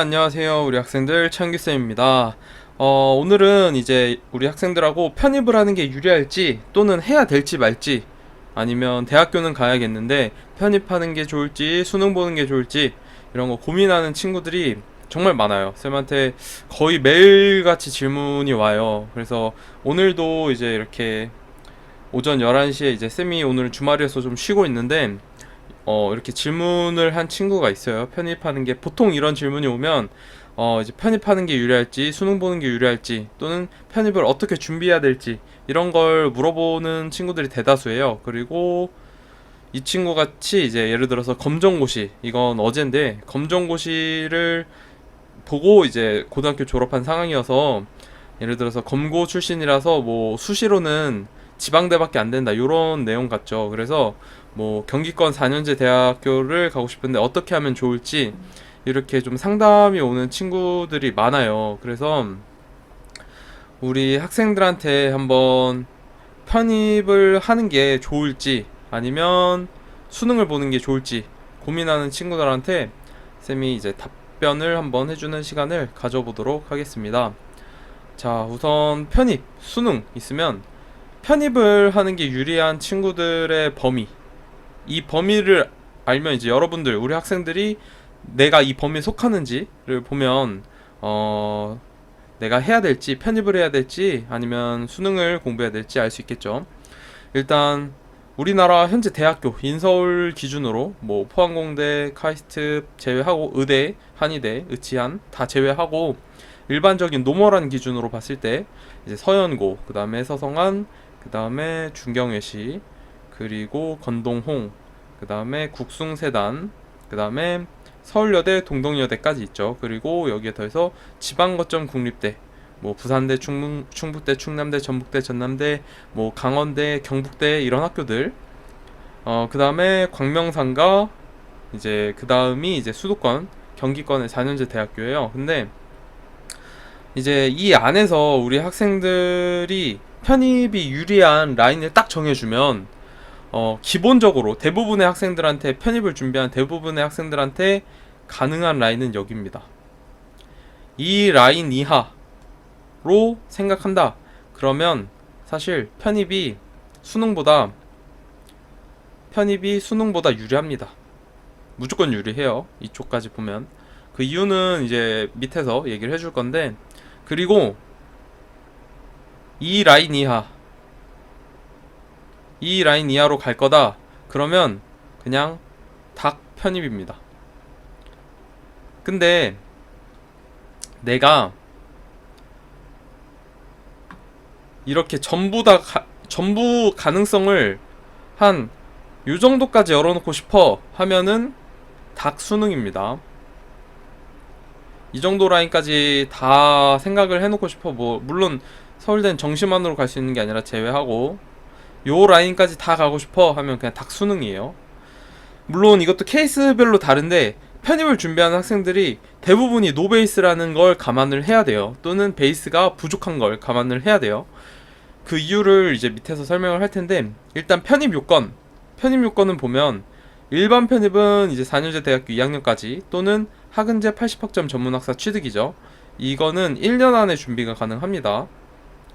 안녕하세요. 우리 학생들 창규쌤입니다. 오늘은 이제 우리 학생들하고 편입을 하는 게 유리할지 또는 해야 될지 말지 아니면 대학교는 가야겠는데 편입하는 게 좋을지 수능 보는 게 좋을지 이런 거 고민하는 친구들이 정말 많아요. 쌤한테 거의 매일같이 질문이 와요. 그래서 오늘도 이제 이렇게 오전 11시에 이제 쌤이 오늘 주말이어서 좀 쉬고 있는데 이렇게 질문을 한 친구가 있어요. 편입하는 게 보통 이런 질문이 오면 이제 편입하는 게 유리할지 수능 보는 게 유리할지 또는 편입을 어떻게 준비해야 될지 이런 걸 물어보는 친구들이 대다수예요. 그리고 이 친구 같이 이제 예를 들어서 검정고시, 이건 어젠데 검정고시를 보고 이제 고등학교 졸업한 상황이어서 예를 들어서 검고 출신이라서 뭐 수시로는 지방대밖에 안 된다 요런 내용 같죠. 그래서 뭐 경기권 4년제 대학교를 가고 싶은데 어떻게 하면 좋을지 이렇게 좀 상담이 오는 친구들이 많아요. 그래서 우리 학생들한테 한번 편입을 하는 게 좋을지 아니면 수능을 보는 게 좋을지 고민하는 친구들한테 쌤이 이제 답변을 한번 해주는 시간을 가져보도록 하겠습니다. 자, 우선 편입, 수능 있으면 편입을 하는 게 유리한 친구들의 범위, 이 범위를 알면 이제 여러분들, 우리 학생들이 내가 이 범위에 속하는지를 보면 내가 해야 될지, 편입을 해야 될지 아니면 수능을 공부해야 될지 알 수 있겠죠. 일단 우리나라 현재 대학교 인서울 기준으로 뭐 포항공대, 카이스트 제외하고 의대, 한의대, 의치한 다 제외하고 일반적인 노멀한 기준으로 봤을 때 이제 서연고, 그 다음에 서성한, 그 다음에 중경외시, 그리고 건동홍, 그 다음에 국숭세단, 그 다음에 서울여대, 동덕여대까지 있죠. 그리고 여기에 더해서 지방거점 국립대, 뭐 부산대, 충북대, 충남대, 전북대, 전남대, 뭐 강원대, 경북대 이런 학교들. 그 다음에 광명상가, 이제 그 다음이 이제 수도권, 경기권의 4년제 대학교예요. 근데 이제 이 안에서 우리 학생들이 편입이 유리한 라인을 딱 정해주면 기본적으로 대부분의 학생들한테 편입을 준비한 대부분의 학생들한테 가능한 라인은 여기입니다. 이 라인 이하로 생각한다. 그러면 사실 편입이 수능보다 유리합니다. 무조건 유리해요. 이쪽까지 보면. 그 이유는 이제 밑에서 얘기를 해줄 건데, 그리고 이 라인 이하로 갈 거다. 그러면 그냥 닭 편입입니다. 근데 내가 이렇게 전부 가능성을 한 요 정도까지 열어놓고 싶어 하면은 닭 수능입니다. 이 정도 라인까지 다 생각을 해놓고 싶어, 뭐 물론 서울대는 정시만으로 갈 수 있는 게 아니라 제외하고 요 라인까지 다 가고 싶어 하면 그냥 닭 수능이에요. 물론 이것도 케이스별로 다른데 편입을 준비하는 학생들이 대부분이 노베이스라는 걸 감안을 해야 돼요. 또는 베이스가 부족한 걸 감안을 해야 돼요. 그 이유를 이제 밑에서 설명을 할 텐데, 일단 편입 요건은 보면 일반 편입은 이제 4년제 대학교 2학년까지 또는 학은제 80학점 전문학사 취득이죠. 이거는 1년 안에 준비가 가능합니다.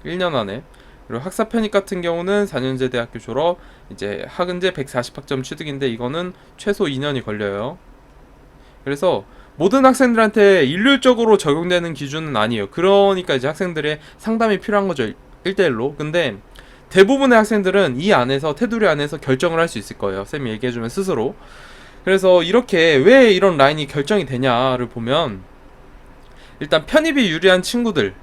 1년 안에. 그리고 학사 편입 같은 경우는 4년제 대학교 졸업, 이제 학은제 140학점 취득인데 이거는 최소 2년이 걸려요. 그래서 모든 학생들한테 일률적으로 적용되는 기준은 아니에요. 그러니까 이제 학생들의 상담이 필요한 거죠. 1대1로. 근데 대부분의 학생들은 이 안에서, 테두리 안에서 결정을 할 수 있을 거예요. 쌤이 얘기해주면 스스로. 그래서 이렇게 왜 이런 라인이 결정이 되냐를 보면, 일단 편입이 유리한 친구들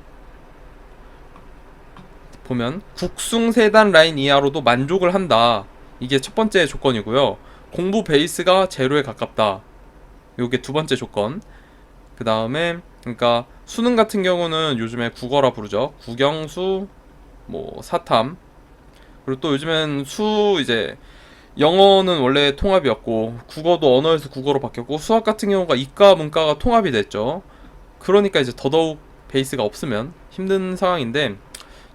보면 국숭세단 라인 이하로도 만족을 한다. 이게 첫 번째 조건이고요. 공부 베이스가 제로에 가깝다. 요게 두 번째 조건. 그 다음에 그러니까 수능 같은 경우는 요즘에 국어라 부르죠. 국영수, 뭐 사탐. 그리고 또 요즘엔 이제 영어는 원래 통합이었고 국어도 언어에서 국어로 바뀌었고 수학 같은 경우가 이과 문과가 통합이 됐죠. 그러니까 이제 더더욱 베이스가 없으면 힘든 상황인데,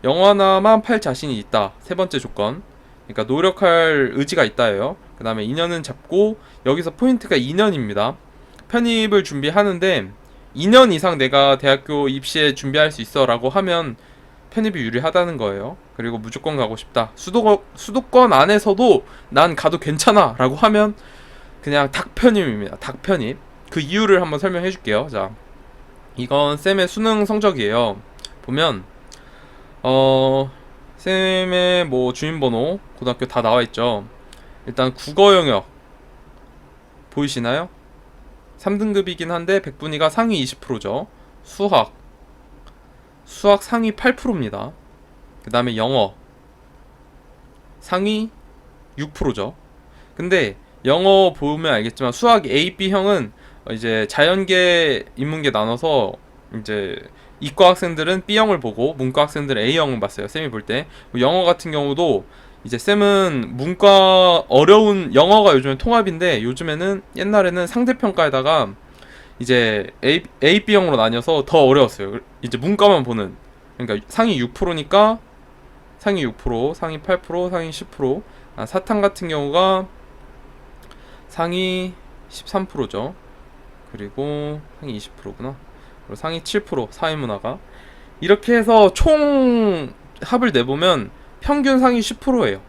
영어 하나만 팔 자신이 있다. 세 번째 조건. 그러니까 노력할 의지가 있다예요. 그 다음에 2년은 잡고, 여기서 포인트가 2년입니다. 편입을 준비하는데 2년 이상 내가 대학교 입시에 준비할 수 있어 라고 하면 편입이 유리하다는 거예요. 그리고 무조건 가고 싶다, 수도권 안에서도 난 가도 괜찮아 라고 하면 그냥 닭편입입니다. 닭편입. 그 이유를 한번 설명해 줄게요. 자, 이건 쌤의 수능 성적이에요. 보면 쌤의 뭐 주민번호, 고등학교 다 나와 있죠. 일단 국어 영역 보이시나요? 3등급이긴 한데 백분위가 상위 20%죠. 수학 상위 8%입니다. 그 다음에 영어 상위 6%죠. 근데 영어 보면 알겠지만 수학 A, B형은 이제 자연계, 인문계 나눠서 이제 이과 학생들은 B형을 보고 문과 학생들은 A형을 봤어요. 쌤이 볼 때. 영어 같은 경우도 이제 쌤은 문과 어려운 영어가 요즘에 통합인데 요즘에는 옛날에는 상대평가에다가 이제 A, B형으로 나뉘어서 더 어려웠어요. 이제 문과만 보는. 그러니까 상위 6%니까 상위 6%, 상위 8%, 상위 10%. 사탕 같은 경우가 상위 13%죠. 그리고 상위 20%구나. 그리고 상위 7%, 사회문화가. 이렇게 해서 총 합을 내보면 평균 상위 10%예요.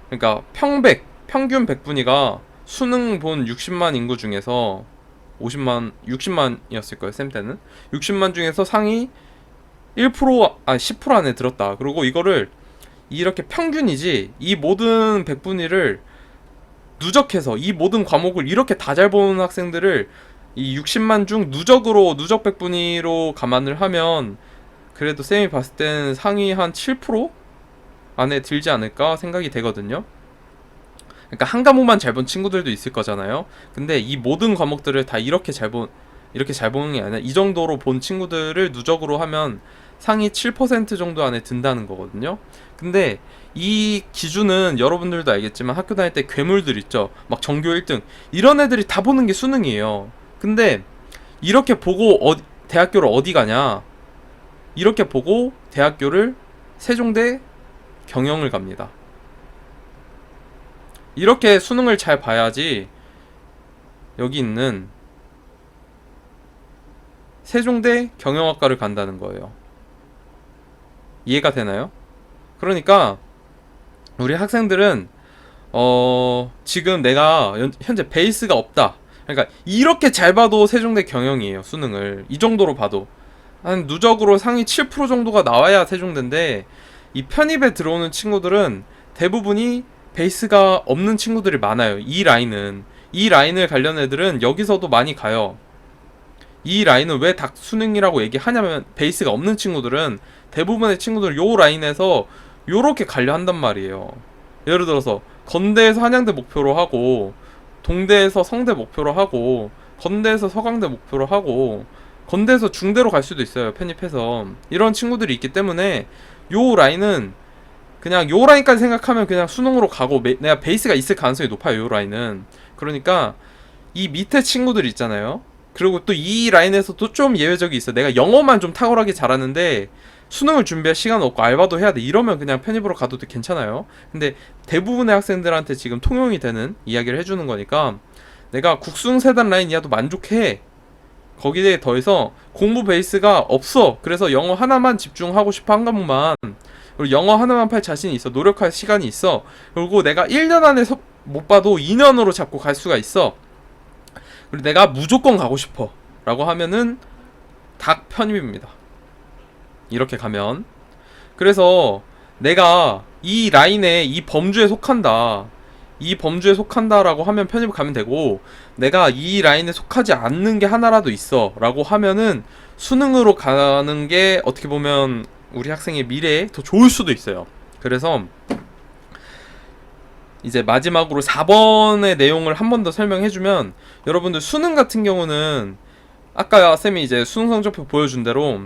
그러니까 평균 백분위가 수능 본 60만 인구 중에서 60만이었을 거예요, 쌤 때는. 60만 중에서 상위 1%, 10% 안에 들었다. 그리고 이거를 이렇게 평균이지, 이 모든 백분위를 누적해서 이 모든 과목을 이렇게 다 잘 보는 학생들을 이 60만 중 누적 백분위로 감안을 하면 그래도 쌤이 봤을 때는 상위 한 7% 안에 들지 않을까 생각이 되거든요. 그러니까 한 과목만 잘 본 친구들도 있을 거잖아요. 근데 이 모든 과목들을 다 이렇게 잘 보는 게 아니라 이 정도로 본 친구들을 누적으로 하면 상위 7% 정도 안에 든다는 거거든요. 근데 이 기준은 여러분들도 알겠지만 학교 다닐 때 괴물들 있죠. 막 전교 1등 이런 애들이 다 보는 게 수능이에요. 근데 이렇게 보고 대학교를 어디 가냐? 이렇게 보고 대학교를 세종대 경영을 갑니다. 이렇게 수능을 잘 봐야지 여기 있는 세종대 경영학과를 간다는 거예요. 이해가 되나요? 그러니까 우리 학생들은 지금 내가 현재 베이스가 없다. 그러니까 이렇게 잘 봐도 세종대 경영이에요. 수능을 이 정도로 봐도 한 누적으로 상위 7% 정도가 나와야 세종대인데, 이 편입에 들어오는 친구들은 대부분이 베이스가 없는 친구들이 많아요. 이 라인을 가려는 애들은 여기서도 많이 가요. 이 라인은 왜 닭 수능이라고 얘기하냐면 베이스가 없는 친구들은 대부분의 친구들 요 라인에서 요렇게 가려 한단 말이에요. 예를 들어서 건대에서 한양대 목표로 하고, 동대에서 성대 목표로 하고, 건대에서 서강대 목표로 하고, 건대에서 중대로 갈 수도 있어요, 편입해서. 이런 친구들이 있기 때문에 요 라인은 그냥 요 라인까지 생각하면 그냥 수능으로 가고, 내가 베이스가 있을 가능성이 높아요, 요 라인은. 그러니까 이 밑에 친구들 있잖아요. 그리고 또 이 라인에서 또 좀 예외적이 있어. 내가 영어만 좀 탁월하게 잘하는데 수능을 준비할 시간 없고 알바도 해야 돼. 이러면 그냥 편입으로 가도 괜찮아요. 근데 대부분의 학생들한테 지금 통용이 되는 이야기를 해주는 거니까 내가 국수능 세단 라인 이하도 만족해. 거기에 더해서 공부 베이스가 없어. 그래서 영어 하나만 집중하고 싶어, 한 과목만. 그리고 영어 하나만 팔 자신이 있어. 노력할 시간이 있어. 그리고 내가 1년 안에 못 봐도 2년으로 잡고 갈 수가 있어. 그리고 내가 무조건 가고 싶어 라고 하면은 닭 편입입니다. 이렇게 가면. 그래서 내가 이 라인에 이 범주에 속한다 라고 하면 편입을 가면 되고, 내가 이 라인에 속하지 않는 게 하나라도 있어 라고 하면은 수능으로 가는 게 어떻게 보면 우리 학생의 미래에 더 좋을 수도 있어요. 그래서 이제 마지막으로 4번의 내용을 한 번 더 설명해주면, 여러분들 수능 같은 경우는 아까 쌤이 이제 수능 성적표 보여준 대로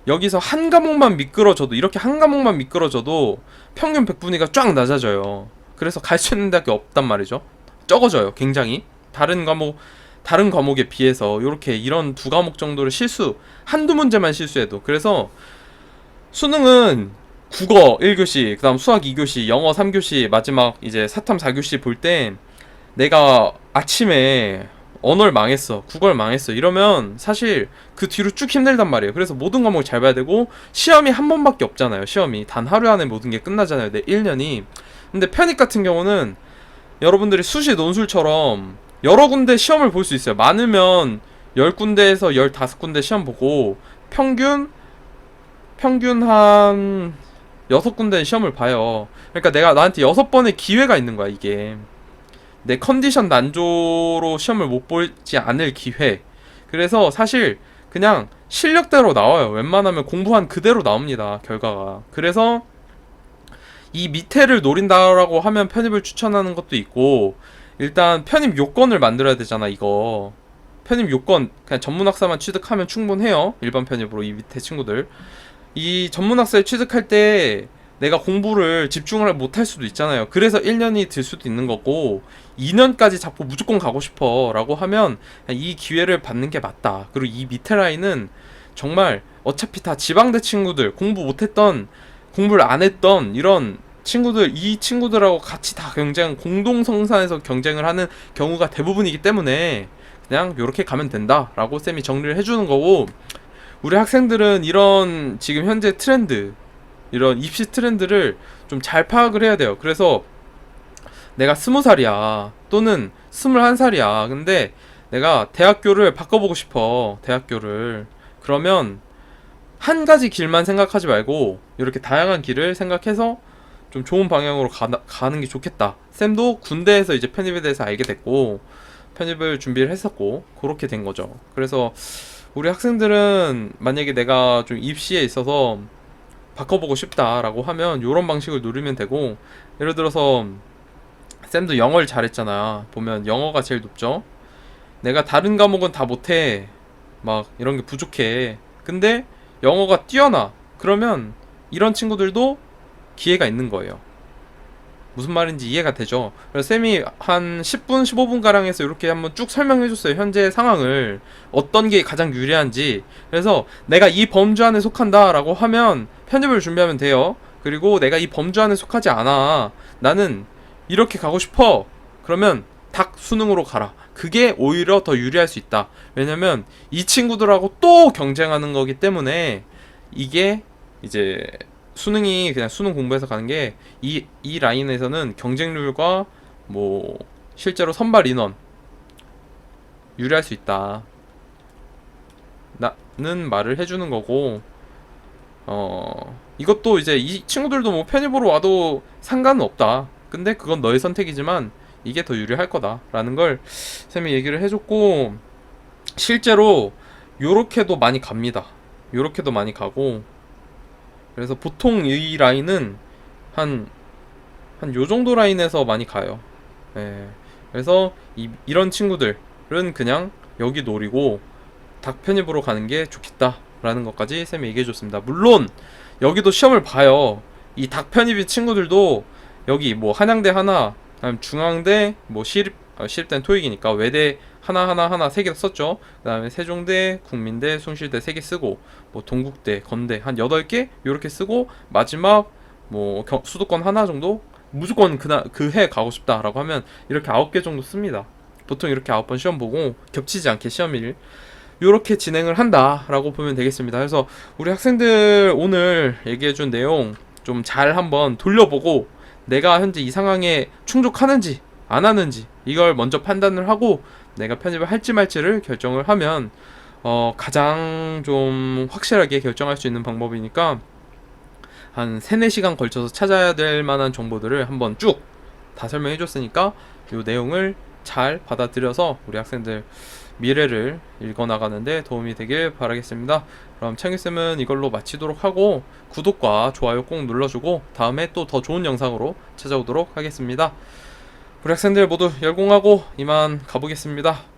여기서 한 과목만 미끄러져도, 이렇게 한 과목만 미끄러져도 평균 백분위가 쫙 낮아져요. 그래서 갈 수 있는 대학교 없단 말이죠. 적어져요, 굉장히. 다른 과목에 비해서 이런 두 과목 정도를 한두 문제만 실수해도. 그래서 수능은 국어 1교시, 그 다음 수학 2교시, 영어 3교시, 마지막 이제 사탐 4교시 볼 때 내가 아침에 언어를 망했어, 국어를 망했어 이러면 사실 그 뒤로 쭉 힘들단 말이에요. 그래서 모든 과목을 잘 봐야 되고 시험이 한 번밖에 없잖아요. 시험이 단 하루 안에 모든 게 끝나잖아요. 내 1년이. 근데 편입 같은 경우는 여러분들이 수시 논술처럼 여러 군데 시험을 볼 수 있어요. 많으면 10군데에서 15군데 시험 보고 평균 한 6군데 시험을 봐요. 그러니까 내가 나한테 6번의 기회가 있는 거야, 이게. 내 컨디션 난조로 시험을 못 보지 않을 기회. 그래서 사실 그냥 실력대로 나와요. 웬만하면 공부한 그대로 나옵니다, 결과가. 그래서 이 밑에를 노린다라고 하면 편입을 추천하는 것도 있고, 일단 편입 요건을 만들어야 되잖아, 이거. 편입 요건 그냥 전문학사만 취득하면 충분해요. 일반 편입으로. 이 밑에 친구들, 이 전문학사에 취득할 때 내가 공부를 집중을 못할 수도 있잖아요. 그래서 1년이 들 수도 있는 거고, 2년까지 잡고 무조건 가고 싶어 라고 하면 이 기회를 받는 게 맞다. 그리고 이 밑에 라인은 정말 어차피 다 지방대 친구들, 공부를 안 했던 이런 친구들, 이 친구들하고 같이 다 공동성산에서 경쟁을 하는 경우가 대부분이기 때문에 그냥 요렇게 가면 된다 라고 쌤이 정리를 해주는 거고, 우리 학생들은 이런 지금 현재 트렌드, 이런 입시 트렌드를 좀 잘 파악을 해야 돼요. 그래서 내가 20살이야 또는 21살이야 근데 내가 대학교를 바꿔보고 싶어, 대학교를. 그러면 한 가지 길만 생각하지 말고 이렇게 다양한 길을 생각해서 좀 좋은 방향으로 가는 게 좋겠다. 쌤도 군대에서 이제 편입에 대해서 알게 됐고 편입을 준비를 했었고 그렇게 된 거죠. 그래서 우리 학생들은 만약에 내가 좀 입시에 있어서 바꿔보고 싶다라고 하면 이런 방식을 누리면 되고, 예를 들어서 쌤도 영어를 잘했잖아. 보면 영어가 제일 높죠. 내가 다른 과목은 다 못해, 막 이런 게 부족해, 근데 영어가 뛰어나. 그러면 이런 친구들도 기회가 있는 거예요. 무슨 말인지 이해가 되죠? 그래서 쌤이 한 10분, 15분 가량에서 이렇게 한번 쭉 설명해 줬어요. 현재 상황을 어떤 게 가장 유리한지. 그래서 내가 이 범주 안에 속한다 라고 하면 편입을 준비하면 돼요. 그리고 내가 이 범주 안에 속하지 않아, 나는 이렇게 가고 싶어, 그러면 닭 수능으로 가라. 그게 오히려 더 유리할 수 있다. 왜냐면 이 친구들하고 또 경쟁하는 거기 때문에. 이게 이제 수능이 그냥 수능 공부해서 가는 게, 이 라인에서는 경쟁률과 뭐 실제로 선발 인원 유리할 수 있다 나는 말을 해주는 거고, 이것도 이제 이 친구들도 뭐 편입으로 와도 상관은 없다. 근데 그건 너의 선택이지만 이게 더 유리할 거다 라는 걸 쌤이 얘기를 해줬고, 실제로 요렇게도 많이 갑니다. 요렇게도 많이 가고, 그래서 보통 이 라인은 한 요 정도 라인에서 많이 가요. 예. 그래서 이런 친구들은 그냥 여기 노리고 닭 편입으로 가는 게 좋겠다 라는 것까지 쌤이 얘기해 줬습니다. 물론 여기도 시험을 봐요. 이 닭 편입인 친구들도 여기 뭐 한양대 하나, 그다음 중앙대, 뭐 시립대는 토익이니까 외대 하나 3개 썼죠. 그 다음에 세종대, 국민대, 숭실대 3개 쓰고, 뭐 동국대, 건대 한 8개 요렇게 쓰고, 마지막 뭐 수도권 하나 정도 무조건 그 해 가고 싶다라고 하면 이렇게 9개 정도 씁니다. 보통 이렇게 9번 시험 보고 겹치지 않게 시험일 요렇게 진행을 한다라고 보면 되겠습니다. 그래서 우리 학생들 오늘 얘기해준 내용 좀 잘 한번 돌려보고, 내가 현재 이 상황에 충족하는지 안 하는지 이걸 먼저 판단을 하고 내가 편입을 할지 말지를 결정을 하면 가장 좀 확실하게 결정할 수 있는 방법이니까, 한 3-4시간 걸쳐서 찾아야 될 만한 정보들을 한번 쭉 다 설명해 줬으니까 이 내용을 잘 받아들여서 우리 학생들 미래를 읽어나가는데 도움이 되길 바라겠습니다. 그럼 창규쌤은 이걸로 마치도록 하고, 구독과 좋아요 꼭 눌러주고 다음에 또 더 좋은 영상으로 찾아오도록 하겠습니다. 우리 학생들 모두 열공하고 이만 가보겠습니다.